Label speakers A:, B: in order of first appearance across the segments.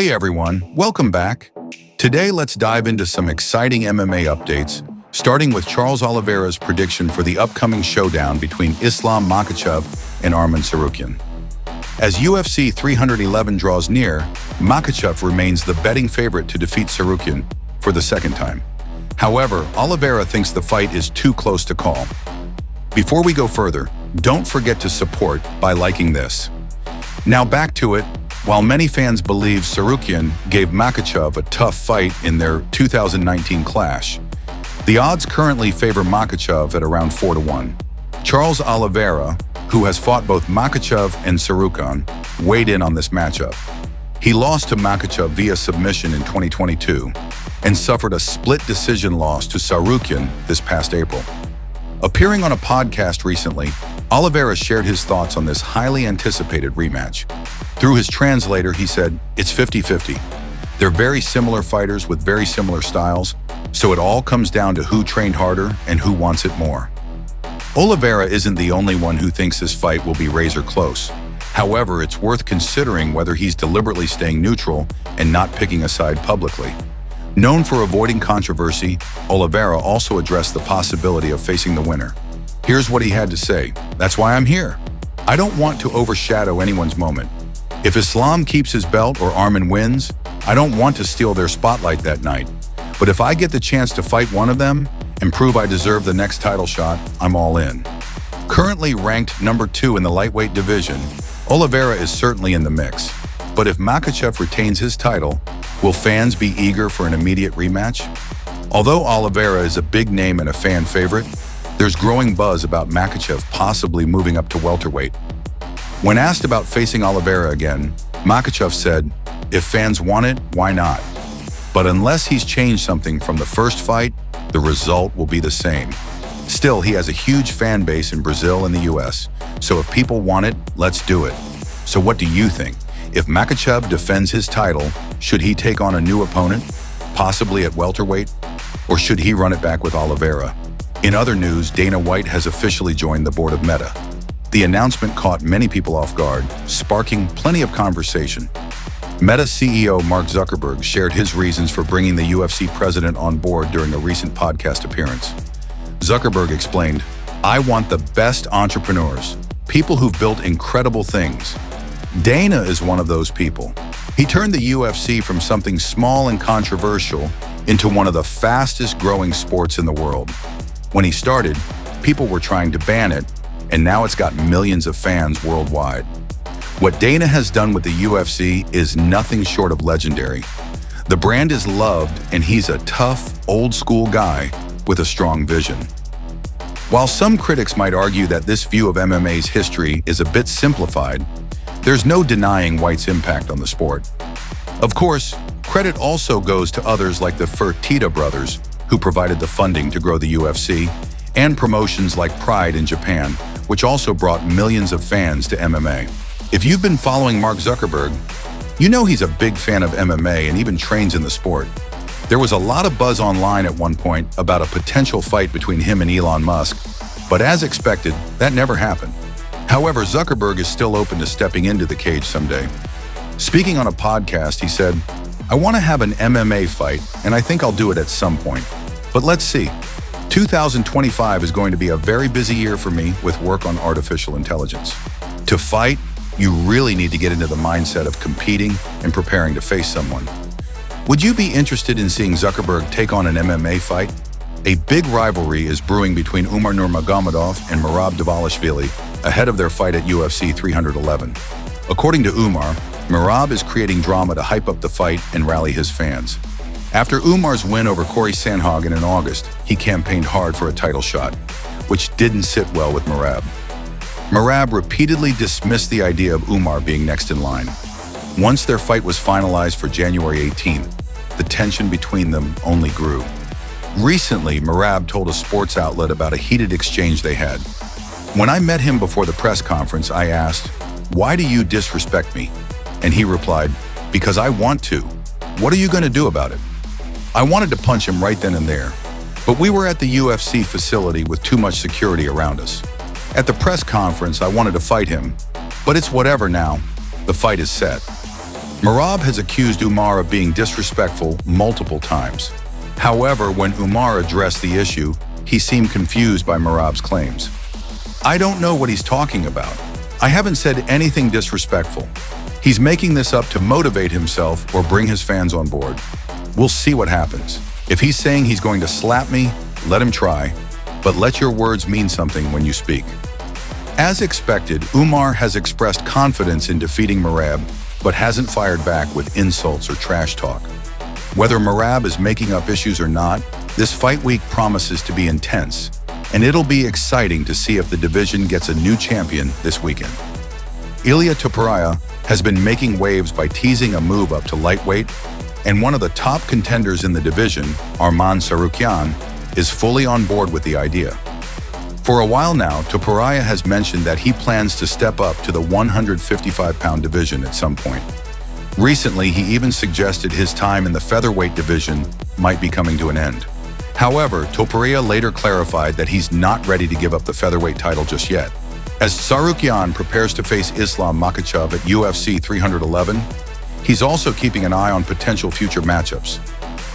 A: Hey everyone, welcome back. Today let's dive into some exciting MMA updates, starting with Charles Oliveira's prediction for the upcoming showdown between Islam Makhachev and Arman Tsarukyan. As UFC 311 draws near, Makhachev remains the betting favorite to defeat Tsarukyan for the second time. However, Oliveira thinks the fight is too close to call. Before we go further, don't forget to support by liking this. Now back to it. While many fans believe Tsarukyan gave Makhachev a tough fight in their 2019 clash, the odds currently favor Makhachev at around 4-1. Charles Oliveira, who has fought both Makhachev and Tsarukyan, weighed in on this matchup. He lost to Makhachev via submission in 2022 and suffered a split decision loss to Tsarukyan this past April. Appearing on a podcast recently, Oliveira shared his thoughts on this highly anticipated rematch. Through his translator, he said, "It's 50-50. They're very similar fighters with very similar styles, so it all comes down to who trained harder and who wants it more." Oliveira isn't the only one who thinks this fight will be razor close. However, it's worth considering whether he's deliberately staying neutral and not picking a side publicly. Known for avoiding controversy, Oliveira also addressed the possibility of facing the winner. Here's what he had to say. "That's why I'm here. I don't want to overshadow anyone's moment. If Islam keeps his belt or Arman wins, I don't want to steal their spotlight that night. But if I get the chance to fight one of them and prove I deserve the next title shot, I'm all in." Currently ranked number 2 in the lightweight division, Oliveira is certainly in the mix. But if Makhachev retains his title, will fans be eager for an immediate rematch? Although Oliveira is a big name and a fan favorite, there's growing buzz about Makhachev possibly moving up to welterweight. When asked about facing Oliveira again, Makhachev said, "If fans want it, why not? But unless he's changed something from the first fight, the result will be the same." Still, he has a huge fan base in Brazil and the US, so if people want it, let's do it. So what do you think? If Makhachev defends his title, should he take on a new opponent, possibly at welterweight, or should he run it back with Oliveira? In other news, Dana White has officially joined the board of Meta. The announcement caught many people off guard, sparking plenty of conversation. Meta CEO Mark Zuckerberg shared his reasons for bringing the UFC president on board during a recent podcast appearance. Zuckerberg explained, "I want the best entrepreneurs, people who've built incredible things. Dana is one of those people. He turned the UFC from something small and controversial into one of the fastest growing sports in the world. When he started, people were trying to ban it, and now it's got millions of fans worldwide. What Dana has done with the UFC is nothing short of legendary. The brand is loved, and he's a tough, old-school guy with a strong vision." While some critics might argue that this view of MMA's history is a bit simplified, there's no denying White's impact on the sport. Of course, credit also goes to others like the Fertitta brothers, who provided the funding to grow the UFC, and promotions like Pride in Japan, which also brought millions of fans to MMA. If you've been following Mark Zuckerberg, you know he's a big fan of MMA and even trains in the sport. There was a lot of buzz online at one point about a potential fight between him and Elon Musk, but as expected, that never happened. However, Zuckerberg is still open to stepping into the cage someday. Speaking on a podcast, he said, "I want to have an MMA fight, and I think I'll do it at some point. But let's see. 2025 is going to be a very busy year for me with work on artificial intelligence. To fight, you really need to get into the mindset of competing and preparing to face someone." Would you be interested in seeing Zuckerberg take on an MMA fight? A big rivalry is brewing between Umar Nurmagomedov and Merab Dvalishvili ahead of their fight at UFC 311. According to Umar, Merab is creating drama to hype up the fight and rally his fans. After Umar's win over Corey Sandhagen in August, he campaigned hard for a title shot, which didn't sit well with Merab. Merab repeatedly dismissed the idea of Umar being next in line. Once their fight was finalized for January 18th, the tension between them only grew. Recently, Merab told a sports outlet about a heated exchange they had. "When I met him before the press conference, I asked, 'Why do you disrespect me?' And he replied, 'Because I want to. What are you going to do about it?' I wanted to punch him right then and there, but we were at the UFC facility with too much security around us. At the press conference, I wanted to fight him, but it's whatever now. The fight is set." Merab has accused Umar of being disrespectful multiple times. However, when Umar addressed the issue, he seemed confused by Merab's claims. "I don't know what he's talking about. I haven't said anything disrespectful. He's making this up to motivate himself or bring his fans on board. We'll see what happens. If he's saying he's going to slap me, let him try, but let your words mean something when you speak." As expected, Umar has expressed confidence in defeating Merab, but hasn't fired back with insults or trash talk. Whether Merab is making up issues or not, this fight week promises to be intense, and it'll be exciting to see if the division gets a new champion this weekend. Ilia Topuria has been making waves by teasing a move up to lightweight, and one of the top contenders in the division, Arman Tsarukyan, is fully on board with the idea. For a while now, Topuria has mentioned that he plans to step up to the 155-pound division at some point. Recently, he even suggested his time in the featherweight division might be coming to an end. However, Topuria later clarified that he's not ready to give up the featherweight title just yet. As Tsarukyan prepares to face Islam Makhachev at UFC 311, he's also keeping an eye on potential future matchups.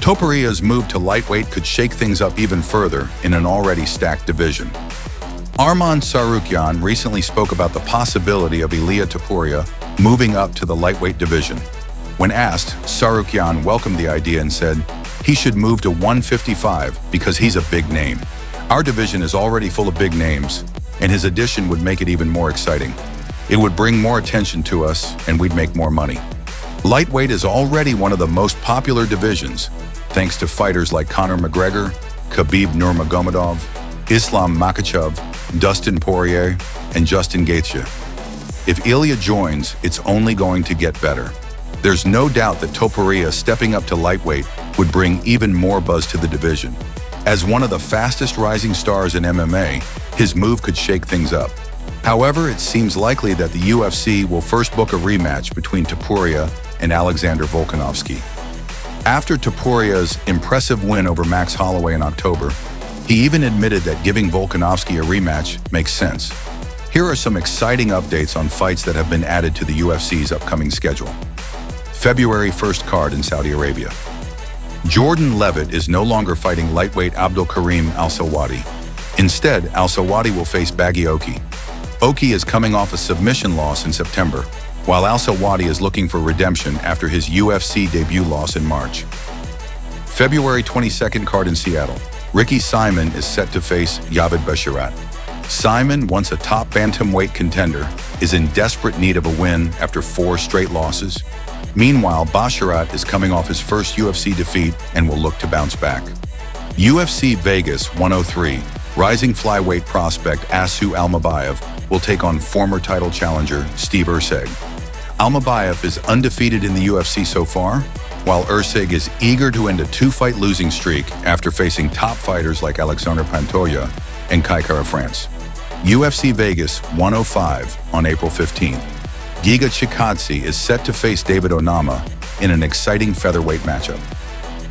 A: Topuria's move to lightweight could shake things up even further in an already stacked division. Arman Tsarukyan recently spoke about the possibility of Ilia Topuria moving up to the lightweight division. When asked, Tsarukyan welcomed the idea and said he should move to 155 because he's a big name. "Our division is already full of big names, and his addition would make it even more exciting. It would bring more attention to us, and we'd make more money." Lightweight is already one of the most popular divisions, thanks to fighters like Conor McGregor, Khabib Nurmagomedov, Islam Makhachev, Dustin Poirier, and Justin Gaethje. If Ilia joins, it's only going to get better. There's no doubt that Topuria stepping up to lightweight would bring even more buzz to the division. As one of the fastest rising stars in MMA, his move could shake things up. However, it seems likely that the UFC will first book a rematch between Topuria and Alexander Volkanovski. After Topuria's impressive win over Max Holloway in October, he even admitted that giving Volkanovski a rematch makes sense. Here are some exciting updates on fights that have been added to the UFC's upcoming schedule. February 1st card in Saudi Arabia. Jordan Levitt is no longer fighting lightweight Abdul Karim Al-Sawadi. Instead, Al-Sawadi will face Baggy Oki. Oki is coming off a submission loss in September, while Al-Sawadi is looking for redemption after his UFC debut loss in March. February 22nd card in Seattle. Ricky Simon is set to face Yavid Basharat. Simon, once a top bantamweight contender, is in desperate need of a win after 4 straight losses. Meanwhile, Basharat is coming off his first UFC defeat and will look to bounce back. UFC Vegas 103, rising flyweight prospect Asu Almabayev will take on former title challenger Steve Erceg. Almabayev is undefeated in the UFC so far, while Erceg is eager to end a 2-fight losing streak after facing top fighters like Alexander Pantoja and Kai Kara France. UFC Vegas 105 on April 15th. Giga Chikadze is set to face David Onama in an exciting featherweight matchup.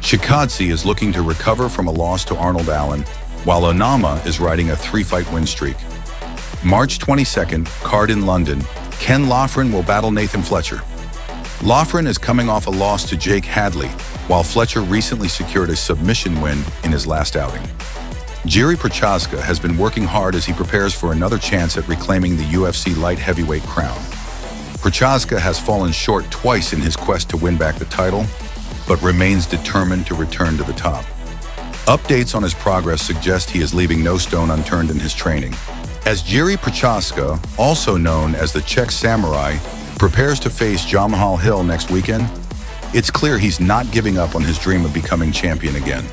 A: Chikadze is looking to recover from a loss to Arnold Allen, while Onama is riding a 3-fight win streak. March 22nd, card in London, Ken Loughran will battle Nathan Fletcher. Loughran is coming off a loss to Jake Hadley, while Fletcher recently secured a submission win in his last outing. Jiri Prochazka has been working hard as he prepares for another chance at reclaiming the UFC light heavyweight crown. Prochazka has fallen short twice in his quest to win back the title, but remains determined to return to the top. Updates on his progress suggest he is leaving no stone unturned in his training. As Jiri Prochazka, also known as the Czech Samurai, prepares to face Jamahal Hill next weekend, it's clear he's not giving up on his dream of becoming champion again.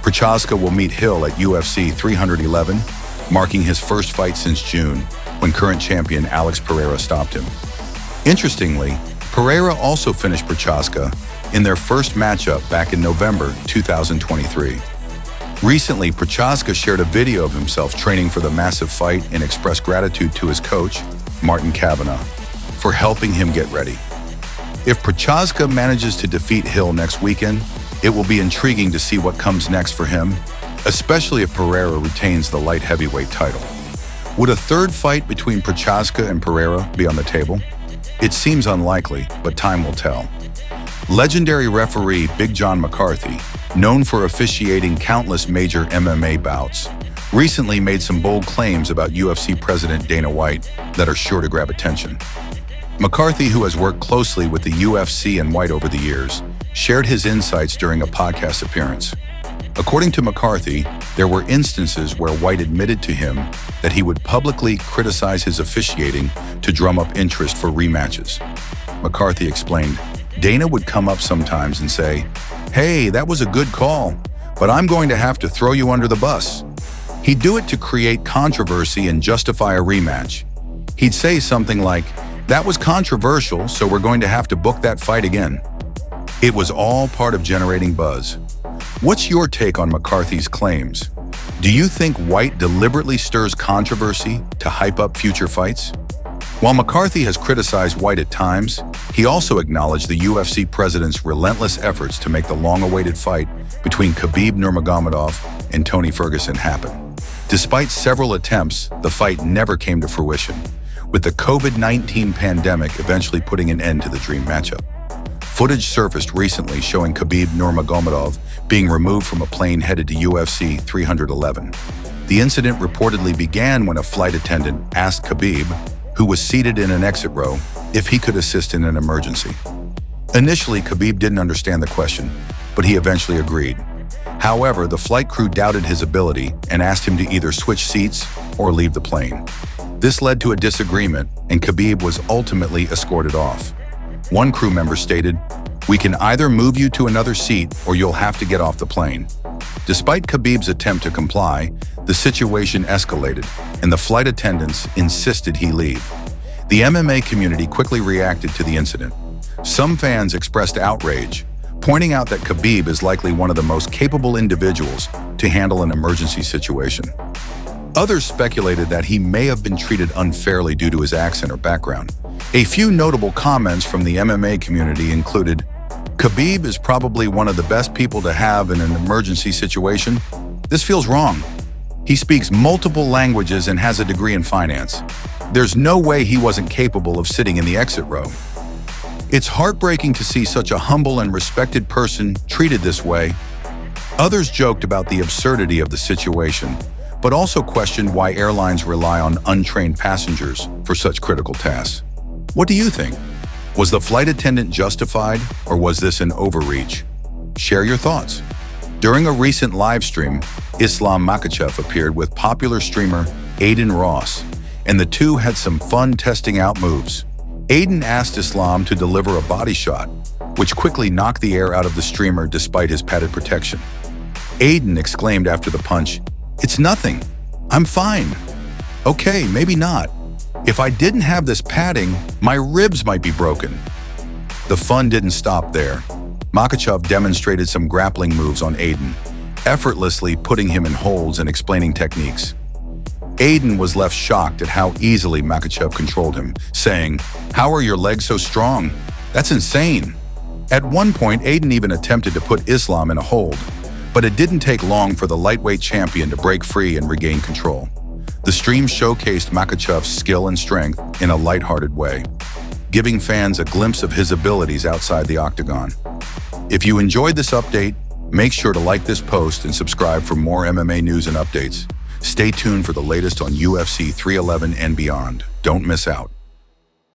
A: Prochazka will meet Hill at UFC 311, marking his first fight since June, when current champion Alex Pereira stopped him. Interestingly, Pereira also finished Prochazka in their first matchup back in November 2023. Recently, Prochazka shared a video of himself training for the massive fight and expressed gratitude to his coach, Martin Kavanagh, for helping him get ready. If Prochazka manages to defeat Hill next weekend, it will be intriguing to see what comes next for him, especially if Pereira retains the light heavyweight title. Would a third fight between Prochazka and Pereira be on the table? It seems unlikely, but time will tell. Legendary referee Big John McCarthy, known for officiating countless major MMA bouts, recently made some bold claims about UFC President Dana White that are sure to grab attention. McCarthy, who has worked closely with the UFC and White over the years, shared his insights during a podcast appearance. According to McCarthy, there were instances where White admitted to him that he would publicly criticize his officiating to drum up interest for rematches. McCarthy explained, Dana would come up sometimes and say, "Hey, that was a good call, but I'm going to have to throw you under the bus." He'd do it to create controversy and justify a rematch. He'd say something like, "That was controversial, so we're going to have to book that fight again." It was all part of generating buzz. What's your take on McCarthy's claims? Do you think White deliberately stirs controversy to hype up future fights? While McCarthy has criticized White at times, he also acknowledged the UFC president's relentless efforts to make the long-awaited fight between Khabib Nurmagomedov and Tony Ferguson happen. Despite several attempts, the fight never came to fruition, with the COVID-19 pandemic eventually putting an end to the dream matchup. Footage surfaced recently showing Khabib Nurmagomedov being removed from a plane headed to UFC 311. The incident reportedly began when a flight attendant asked Khabib, who was seated in an exit row, if he could assist in an emergency. Initially, Khabib didn't understand the question, but he eventually agreed. However, the flight crew doubted his ability and asked him to either switch seats or leave the plane. This led to a disagreement, and Khabib was ultimately escorted off. One crew member stated, "We can either move you to another seat or you'll have to get off the plane." Despite Khabib's attempt to comply, the situation escalated, and the flight attendants insisted he leave. The MMA community quickly reacted to the incident. Some fans expressed outrage, pointing out that Khabib is likely one of the most capable individuals to handle an emergency situation. Others speculated that he may have been treated unfairly due to his accent or background. A few notable comments from the MMA community included, "Khabib is probably one of the best people to have in an emergency situation. This feels wrong. He speaks multiple languages and has a degree in finance. There's no way he wasn't capable of sitting in the exit row." It's heartbreaking to see such a humble and respected person treated this way. Others joked about the absurdity of the situation, but also questioned why airlines rely on untrained passengers for such critical tasks. What do you think? Was the flight attendant justified, or was this an overreach? Share your thoughts. During a recent live stream, Islam Makhachev appeared with popular streamer Aiden Ross, and the two had some fun testing out moves. Aiden asked Islam to deliver a body shot, which quickly knocked the air out of the streamer despite his padded protection. Aiden exclaimed after the punch, "It's nothing. I'm fine." "Okay, maybe not. If I didn't have this padding, my ribs might be broken." The fun didn't stop there. Makhachev demonstrated some grappling moves on Aiden, effortlessly putting him in holds and explaining techniques. Aiden was left shocked at how easily Makhachev controlled him, saying, "How are your legs so strong? That's insane." At one point, Aiden even attempted to put Islam in a hold, but it didn't take long for the lightweight champion to break free and regain control. The stream showcased Makhachev's skill and strength in a lighthearted way, giving fans a glimpse of his abilities outside the octagon. If you enjoyed this update, make sure to like this post and subscribe for more MMA news and updates. Stay tuned for the latest on UFC 311 and beyond. Don't miss out.